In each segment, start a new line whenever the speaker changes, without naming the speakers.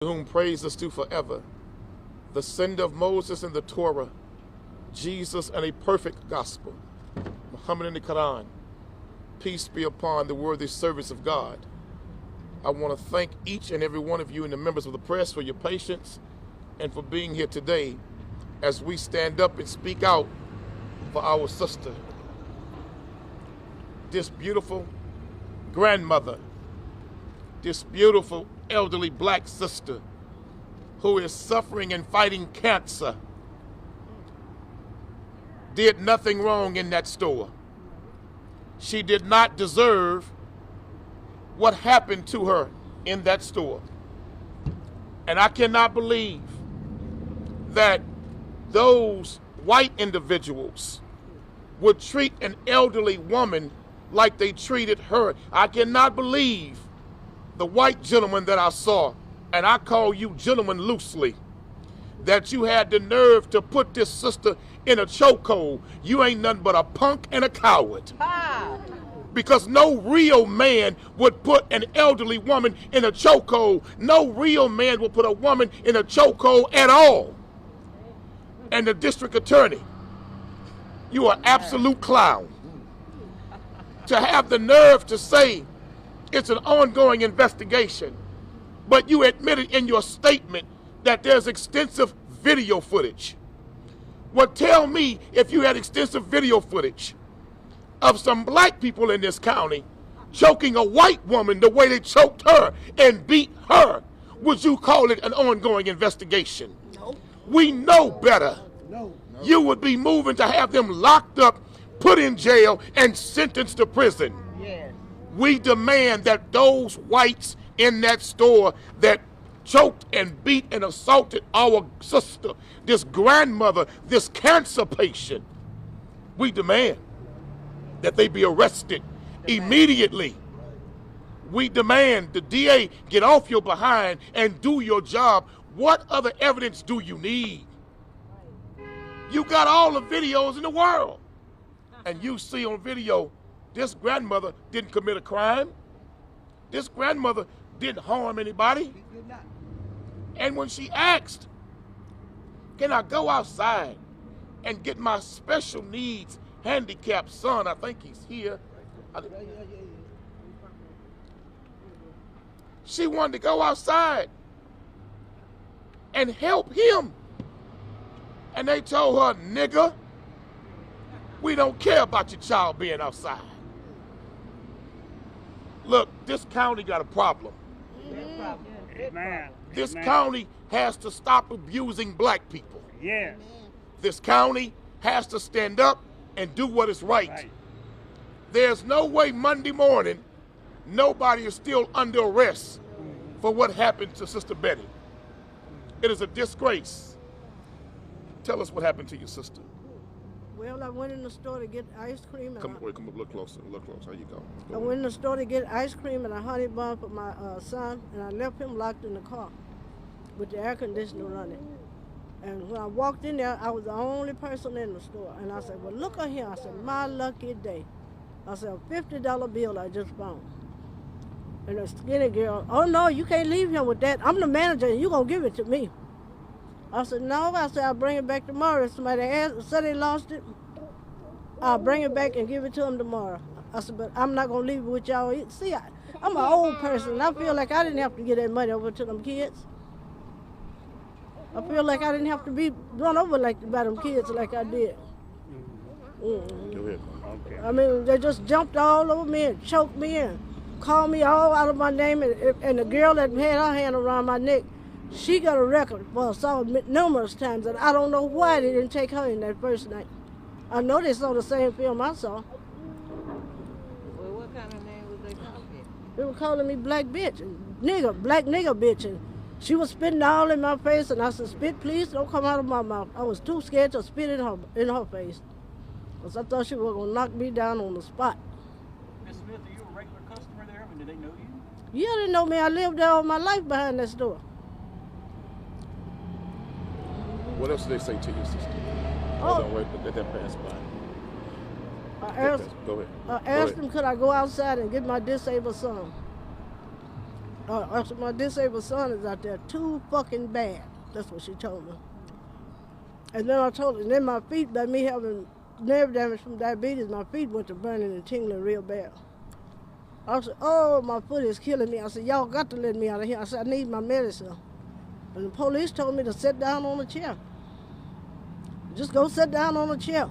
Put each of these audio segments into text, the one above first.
whom praise is due forever, the sender of Moses and the Torah, Jesus and a perfect gospel, Muhammad and the Quran, peace be upon the worthy service of God. I want to thank each and every one of you and the members of the press for your patience and for being here today as we stand up and speak out for our sister, this beautiful grandmother, this beautiful elderly black sister who is suffering and fighting cancer, did nothing wrong in that store. She did not deserve what happened to her in that store. And I cannot believe that those white individuals would treat an elderly woman like they treated her. I cannot believe the white gentleman that I saw, and I call you gentlemen loosely, that you had the nerve to put this sister in a chokehold. You ain't nothing but a punk and a coward. Because no real man would put an elderly woman in a chokehold. No real man would put a woman in a chokehold at all. And the district attorney, you are absolute clown. To have the nerve to say it's an ongoing investigation, but you admitted in your statement that there's extensive video footage. Well, tell me, if you had extensive video footage of some black people in this county choking a white woman the way they choked her and beat her, would you call it an ongoing investigation? No. We know better. No. You would be moving to have them locked up, put in jail, and sentenced to prison. Yes. We demand that those whites in that store that choked and beat and assaulted our sister, this grandmother, this cancer patient, we demand that they be arrested immediately. We demand the DA get off your behind and do your job. What other evidence do you need? You got all the videos in the world, and you see on video this grandmother didn't commit a crime. This grandmother didn't harm anybody. And when she asked, can I go outside and get my special needs handicapped son, I think he's here. She wanted to go outside and help him. And they told her, nigga, we don't care about your child being outside. Look, this county got a problem. This county has to stop abusing black people. Yes. This county has to stand up and do what is right. There's no way Monday morning nobody is still under arrest for what happened to Sister Betty. It is a disgrace. Tell us what happened to your sister.
Well, I went in the store to get ice cream. And
come a little closer, How you go?
I went in the store to get ice cream and a honey bun for my son, and I left him locked in the car with the air conditioner running. And when I walked in there, I was the only person in the store. And I said, well, look at here. I said, my lucky day. I said, a $50 bill I just found. And the skinny girl, oh, no, you can't leave him with that. I'm the manager, and you're going to give it to me. I said, no. I said, I'll bring it back tomorrow. If somebody said they lost it, I'll bring it back and give it to them tomorrow. I said, but I'm not going to leave it with y'all. See, I'm an old person, and I feel like I didn't have to get that money over to them kids. I feel like I didn't have to be run over like by them kids like I did.
Go ahead. Okay.
I mean, they just jumped all over me and choked me and called me all out of my name. And the girl that had her hand around my neck, she got a record for assault numerous times, and I don't know why they didn't take her in that first night. I know they saw the same film I saw.
Well, what kind of name was they calling you?
They were calling me black bitch, and nigger, black nigger bitch, and she was spitting all in my face, and I said, spit please, don't come out of my mouth. I was too scared to spit in her face, because I thought she was going to knock me down on the spot.
Miss Smith, are you a regular customer there? I mean, do they know you?
Yeah, they know me. I lived there all my life behind that store.
What else did they say to your sister? Hold on, wait, let that pass by.
I asked him, could I go outside and get my disabled son? I said, my disabled son is out there too fucking bad. That's what she told me. And then I told her, and then my feet, by me having nerve damage from diabetes, my feet went to burning and tingling real bad. I said, oh, my foot is killing me. I said, y'all got to let me out of here. I said, I need my medicine. And the police told me to sit down on a chair. Just go sit down on a chair.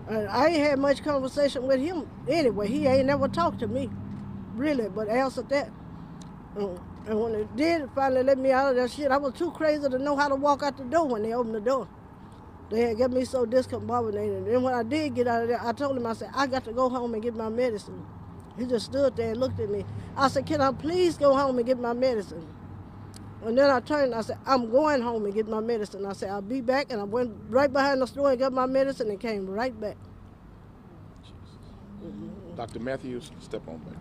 And I ain't had much conversation with him anyway. He ain't never talked to me, really, but answered that. And when they did finally let me out of that shit, I was too crazy to know how to walk out the door when they opened the door. They had got me so discombobulated. And then when I did get out of there, I told him, I said, I got to go home and get my medicine. He just stood there and looked at me. I said, can I please go home and get my medicine? And then I turned and I said, I'm going home and get my medicine. I said, I'll be back. And I went right behind the store and got my medicine and came right back.
Dr. Matthews, step on back.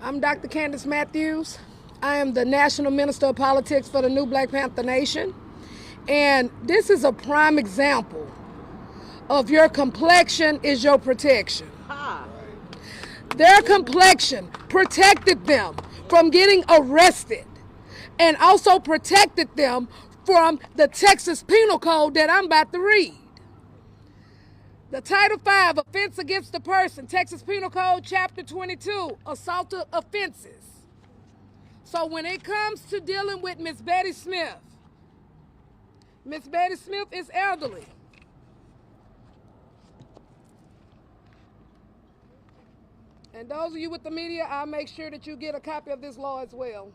I'm Dr. Candace Matthews. I am the National Minister of Politics for the New Black Panther Nation. And this is a prime example of your complexion is your protection. Their complexion protected them from getting arrested and also protected them from the Texas Penal Code that I'm about to read. The Title V, Offense Against the Person, Texas Penal Code, Chapter 22, Assault Offenses. So when it comes to dealing with Miss Betty Smith is elderly. And those of you with the media, I'll make sure that you get a copy of this law as well.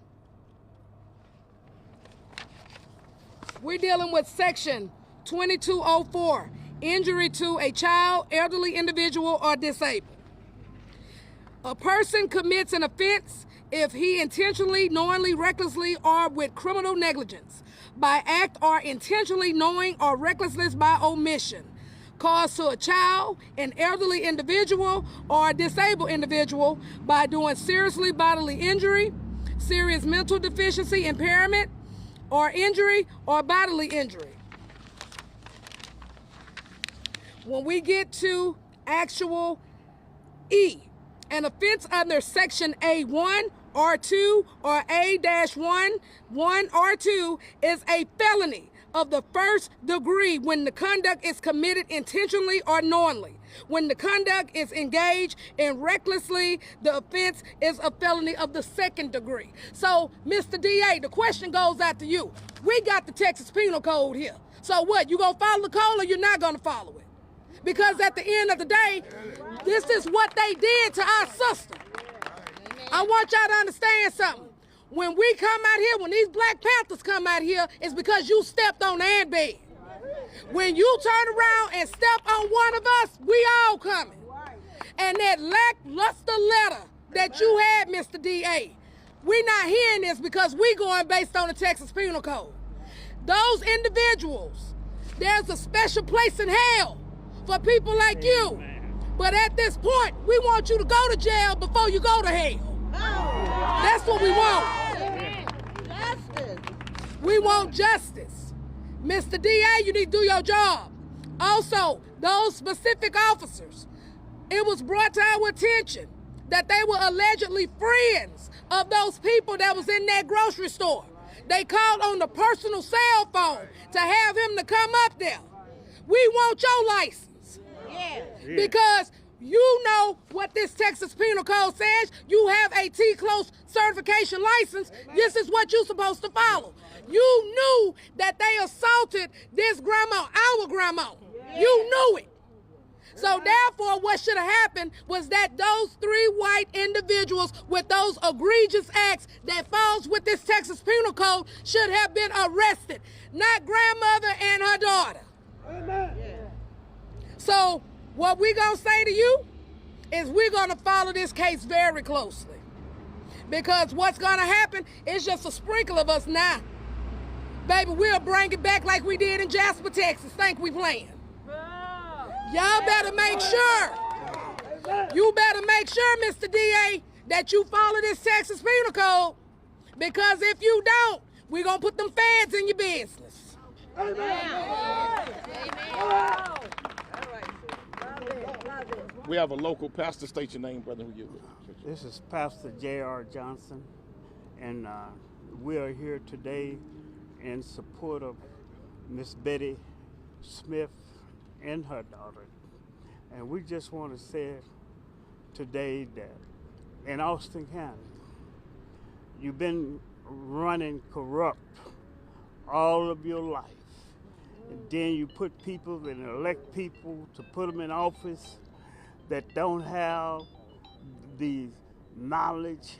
We're dealing with Section 2204, injury to a child, elderly individual, or disabled. A person commits an offense if he intentionally, knowingly, recklessly, or with criminal negligence, by act or intentionally knowing or recklessness by omission, cause to a child, an elderly individual, or a disabled individual by doing seriously bodily injury, serious mental deficiency, impairment, or injury, or bodily injury. When we get to actual E, an offense under Section A1, R2, or A-1, 1 or 2 is a felony of the first degree when the conduct is committed intentionally or knowingly. When the conduct is engaged in recklessly, the offense is a felony of the second degree. So, Mr. DA, the question goes out to you. We got the Texas Penal Code here. So what, you gonna follow the code or you're not gonna follow it? Because at the end of the day, this is what they did to our sister. I want y'all to understand something. When we come out here, when these Black Panthers come out here, it's because you stepped on their bed. When you turn around and step on one of us, we all coming. And that lackluster letter that you had, Mr. DA, we not hearing this because we going based on the Texas Penal Code. Those individuals, there's a special place in hell for people like you. But at this point, we want you to go to jail before you go to hell. That's what we want.
Justice.
We want justice. Mr. DA, you need to do your job. Also, those specific officers, it was brought to our attention that they were allegedly friends of those people that was in that grocery store. They called on the personal cell phone to have him to come up there. We want your license.
Yeah.
Because you know what this Texas Penal Code says. You have a T-close certification license. This is what you're supposed to follow. You knew that they assaulted this grandma, our grandma. You knew it. So therefore, what should have happened was that those three white individuals with those egregious acts that falls with this Texas Penal Code should have been arrested, not grandmother and her daughter. Amen. So what we're going to say to you is we're going to follow this case very closely. Because what's going to happen is just a sprinkle of us now. Baby, we'll bring it back like we did in Jasper, Texas. Think we playing. Y'all better make sure. You better make sure, Mr. DA, that you follow this Texas Penal Code. Because if you don't, we're going to put them feds in your business.
Amen. Amen. All right.
We have a local pastor. State your name, brother. Who you with?
This is Pastor J.R. Johnson, and we are here today in support of Miss Betty Smith and her daughter. And we just want to say today that in Austin County, you've been running corrupt all of your life. And then you put people and elect people to put them in office that don't have the knowledge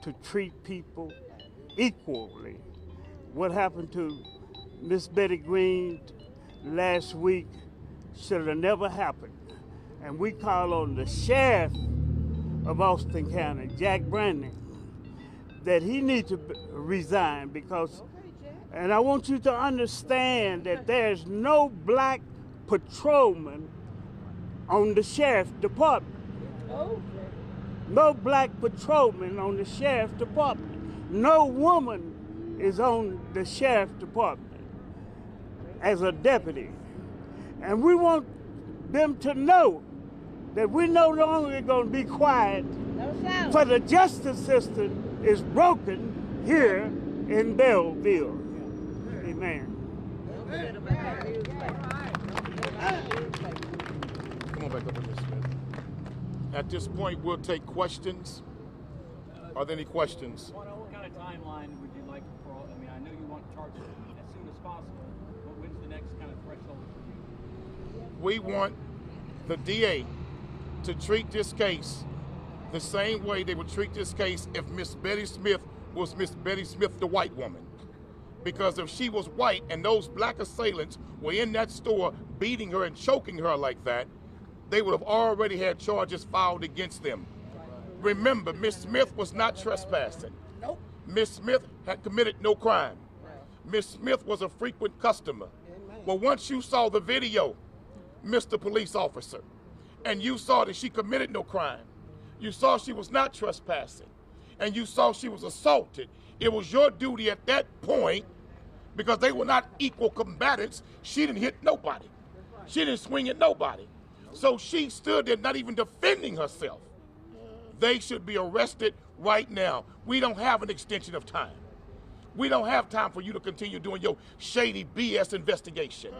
to treat people equally. What happened to Miss Betty Green last week should have never happened. And we call on the sheriff of Austin County, Jack Brandon, that he needs to resign because, and I want you to understand that there's no black patrolman on the sheriff's department. No black patrolman on the sheriff's department. No woman is on the sheriff's department as a deputy. And we want them to know that we're no longer going to be quiet, for the justice system is broken here in Belleville. Amen.
Come on back up with Miss Smith. At this point, we'll take questions. Are there any questions?
What kind of timeline would you like for, I mean, I know you want charges as soon as possible, but when's the next kind of threshold for you?
We want the DA to treat this case the same way they would treat this case if Miss Betty Smith was Miss Betty Smith, the white woman. Because if she was white and those black assailants were in that store beating her and choking her like that, they would have already had charges filed against them. Remember, Miss Smith was not trespassing.
Nope.
Miss Smith had committed no crime. Miss Smith was a frequent customer. Well, once you saw the video, Mr. Police Officer, and you saw that she committed no crime, you saw she was not trespassing, and you saw she was assaulted, it was your duty at that point, because they were not equal combatants, she didn't hit nobody. She didn't swing at nobody. So she stood there not even defending herself. They should be arrested right now. We don't have an extension of time. We don't have time for you to continue doing your shady BS investigation.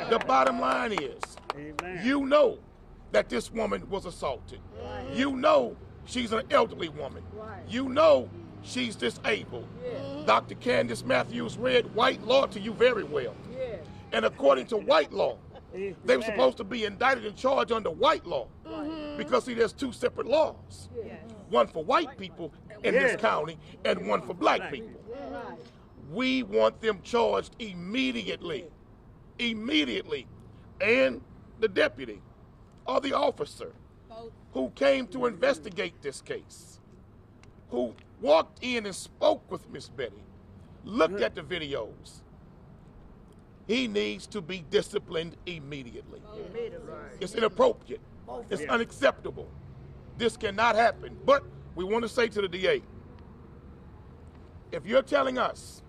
The bottom line is, you know that this woman was assaulted. You know she's an elderly woman. You know she's disabled. Dr. Candace Matthews read white law to you very well. And according to white law, they were supposed to be indicted and charged under white law. Because see, there's two separate laws. One for white people in this county and one for black people. We want them charged immediately. Immediately. And the deputy or the officer who came to investigate this case, who walked in and spoke with Miss Betty, looked at the videos, he needs to be disciplined immediately. It's inappropriate. It's unacceptable. This cannot happen. But we want to say to the DA, if you're telling us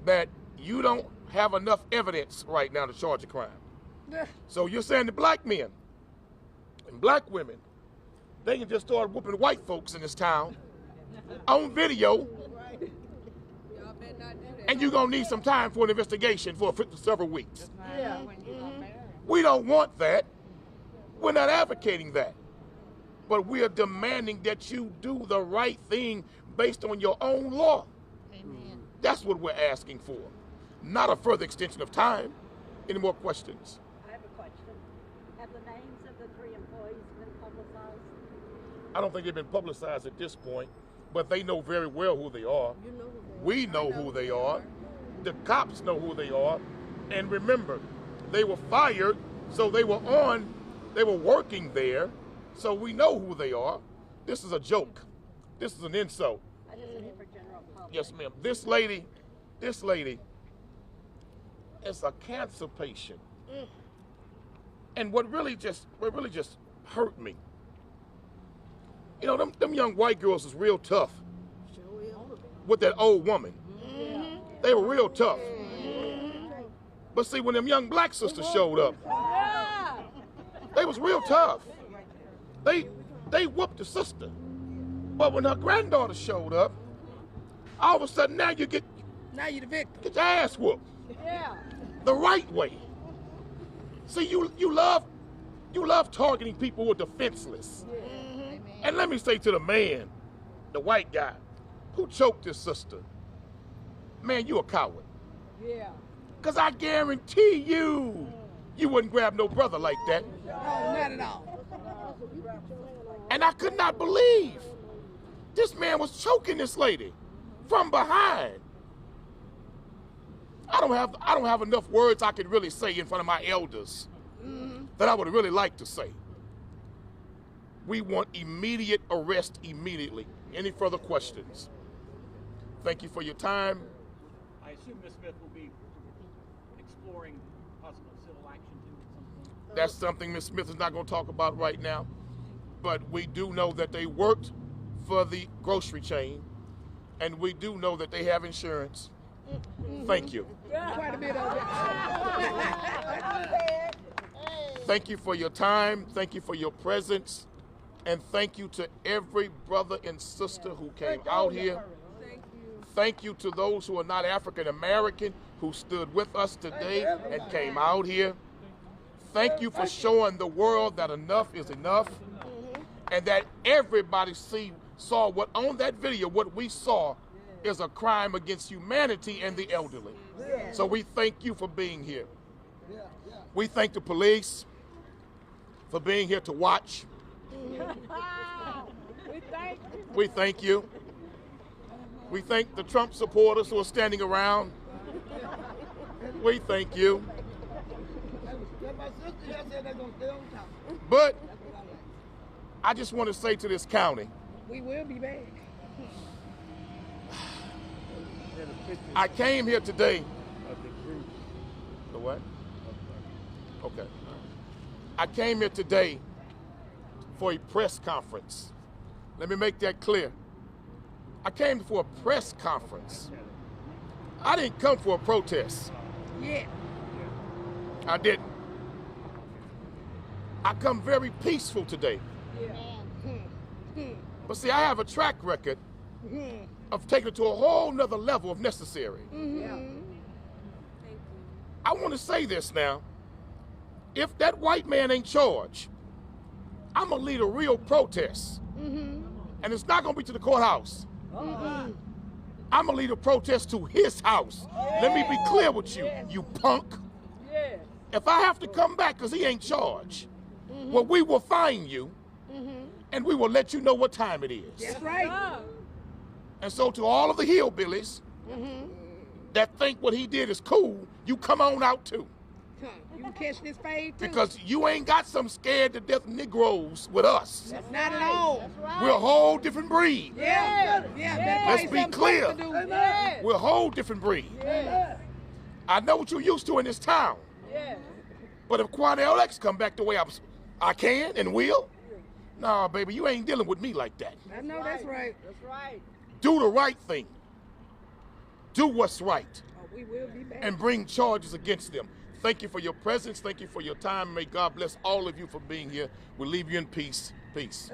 that you don't have enough evidence right now to charge a crime, so you're saying the black men and black women, they can just start whooping white folks in this town on video, and you're going to need some time for an investigation for several weeks. We don't want that. We're not advocating that. But we are demanding that you do the right thing based on your own law.
Amen.
That's what we're asking for, not a further extension of time. Any more questions?
I have a question. Have the names of the 3 employees been publicized?
I don't think they've been publicized at this point, but they know very well who they are.
You know who they are.
We know who they are. The cops know who they are. And remember, they were fired, so they were working there, so we know who they are. This is a joke. This is an insult.
I just need for general public.
Yes, ma'am. This lady is a cancer patient. And what really just hurt me, you know, them young white girls is real tough with that old woman. They were real tough. But see, when them young black sisters showed up, they was real tough. They whooped the sister. But when her granddaughter showed up, all of a sudden now you
Now you're the victim.
get your ass whooped.
Yeah.
The right way. See, you love targeting people who are defenseless. And let me say to the man, the white guy, who choked his sister, man, you a coward.
Yeah.
Because I guarantee you wouldn't grab no brother like that.
No, not at all.
And I could not believe this man was choking this lady from behind. I don't have enough words I could really say in front of my elders that I would really like to say. We want immediate arrest immediately. Any further questions? Thank you for your time.
I assume Ms. Smith will be exploring possible civil action too at some point.
That's something Ms. Smith is not going to talk about right now. But we do know that they worked for the grocery chain, and we do know that they have insurance. Thank you.
Quite a bit of it.
Thank you for your time. Thank you for your presence. And thank you to every brother and sister who came out here. Thank you to those who are not African American who stood with us today and came out here. Thank you for showing the world that enough is enough, and that everybody saw what on that video, what we saw is a crime against humanity and the elderly. So we thank you for being here. We thank the police for being here to watch. We thank you. We thank the Trump supporters who are standing around. We thank you. But I just want to say to this county,
We will be back.
I came here today. The what? Okay. I came here today for a press conference. Let me make that clear. I came for a press conference. I didn't come for a protest.
Yeah.
I didn't. I come very peaceful today. But see, I have a track record of taking it to a whole nother level if necessary. I want to say this now. If that white man ain't charged, I'm going to lead a real protest. And it's not going to be to the courthouse. I'm going to lead a protest to his house. Let me be clear with you, you punk. If I have to come back because he ain't charged, well, we will find you, and we will let you know what time it is.
That's right.
And so to all of the hillbillies that think what he did is cool, you come on out too.
You can catch this fade too.
Because you ain't got some scared to death Negroes with us.
Not at all.
We're a whole different breed.
Yeah. Better
Let's
find
be
something
clear.
to do.
We're a whole different breed. I know what you're used to in this town. But if Quanell X come back the way I can and will, nah, baby, you ain't dealing with me like that.
I know that's right.
Do the right thing. Do what's right.
Oh, we will be back.
And bring charges against them. Thank you for your presence. Thank you for your time. May God bless all of you for being here. We'll leave you in peace. Peace.